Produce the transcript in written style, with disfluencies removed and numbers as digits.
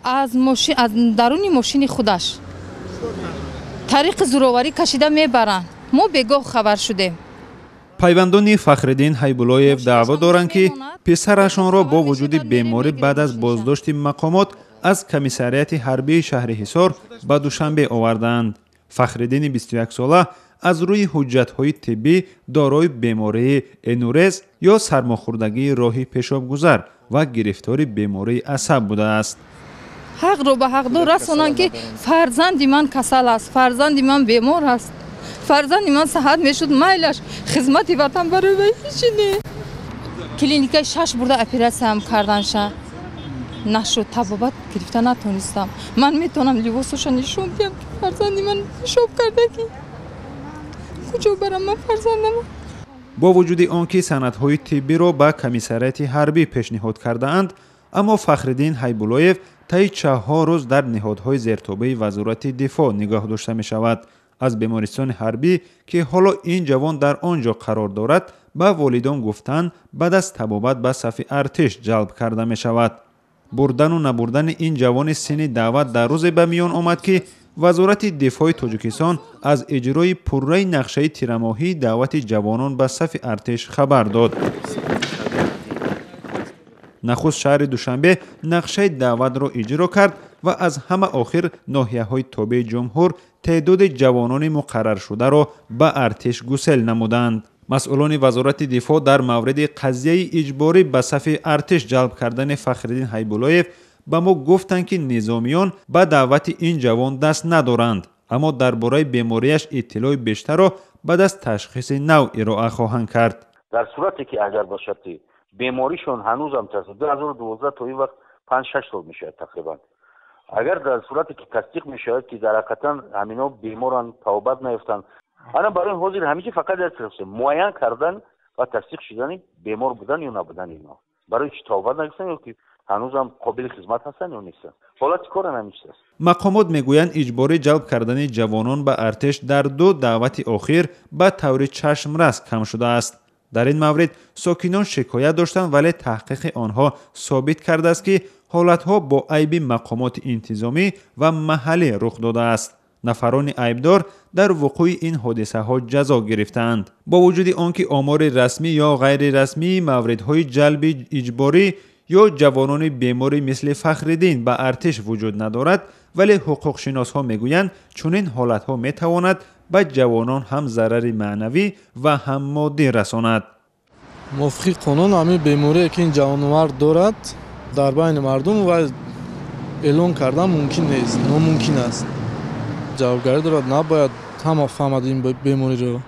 از درون ماشین خودش طریق زوروری کشیده میبرند. ما بگاه خبر شدیم. пайвандони Фахриддин Ҳайбуллоев даъво доранд ки писарашонро бо вуҷуди беморӣ баъд аз боздошти мақомот аз комиссарияти ҳарбии шаҳри Ҳисор ба Душанбе овардаанд. Фахриддини 21-сола аз рӯи ҳуҷҷатҳои тиббӣ дорои бемории энурез ё сармохӯрдагии роҳи пешобгузар ва гирифтори бемории асаб будааст. ҳақро ба ҳақдор расонанд ки фарзанди ман касал аст, фарзанди ман бемор аст. фарзанди ман саҳат мешуд майлаш хизмати ватан барои вай ҳичи не. Клиникаи 6 бурда оператсияам карданша нашуд, табобат гирифта натонистам. Ман метавонам либосоша нишон диҳам ки фарзанди ман пешоб карда ки куҷо барам ман фарзандам. бо вуҷуди он ки санадҳои тиббиро ба комиссарияти ҳарбӣ пешниҳод кардаанд, аммо Фахриддин Ҳайбуллоев таи чаҳҳо рӯз дар ниҳодҳои зертобаи вазорати дифоъ нигоҳ дошта мешавад. аз бемористони ҳарбӣ ки ҳоло ин ҷавон дар он ҷо қарор дорад, ба волидон гуфтан баъд аз табобат ба сафи артиш ҷалб карда мешавад. бурдану набурдани ин ҷавони синни даъват дар рӯзе ба миён омад ки вазорати дифоъи Тоҷикистон аз иҷрои пурраи нақшаи тирамоҳии даъвати ҷавонон ба сафи артиш хабар дод. нахуст шаҳри Душанбе нақшаи даъватро иҷро кард ва аз ҳама охир ноҳияҳои тобеи ҷумҳур теъдоди ҷавонони муқарраршударо ба артиш гусел намуданд. масъулони вазорати дифоъ дар мавриди қазияи иҷборӣ ба сафи артиш ҷалб кардани Фахриддин Ҳайбуллоев ба мо гуфтанд ки низомиён ба даъвати ин ҷавон даст надоранд, аммо дар бораи беморияш иттилои бештарро баъд аз ташхиси нав ироа хоҳанд кард. дар сурате ки агар бошад ки беморишон ҳанӯзам 2012 то ин вақт 5-6 сол мешавад тақрибан. агар дар сурате ки тасдиқ мешавад ки дар ҳақиқатан ҳамино беморан тавобат наёфтанд, ана барои ҳозир ҳамичи фақат муайян кардан ва тасдиқ шудани бемор будан ё набудан ино. барои чи тавобат нагирифтан ё ки ҳанӯзам қобили хизмат ҳастан ё нестанд. ҳолати коран ҳамичаст. мақомот мегӯянд иҷбори ҷалб кардани ҷавонон ба артиш дар ду даъвати охир ба таври чашмрас кам шудааст. дар ин маврид сокинон шикоят доштанд, вале таҳқиқи онҳо собит кардааст ки ҳолатҳо бо айби мақомоти интизомӣ ва маҳаллӣ рух додааст. нафарони айбдор дар вуқӯи ин ҳодисаҳо ҷазо гирифтаанд. бо вуҷуди он ки омори расмӣ ё ғайрирасмии мавридҳои ҷалби иҷборӣ ё ҷавонони беморӣ мисли Фахриддин ба артиш вуҷуд надорад, вале ҳуқуқшиносҳо мегӯянд чунин ҳолатҳо метавонад ба ҷавонон ҳам зарари маънавӣ ва ҳам моддӣ расонад. мувофиқи қонун ҳамин беморие ки ин ҷавонмард дорад дар байни мардум вай эълон кардан мумкин нест, номумкин аст. ҷавобгарӣ дорад, набояд ҳама фаҳмад ин бемориро.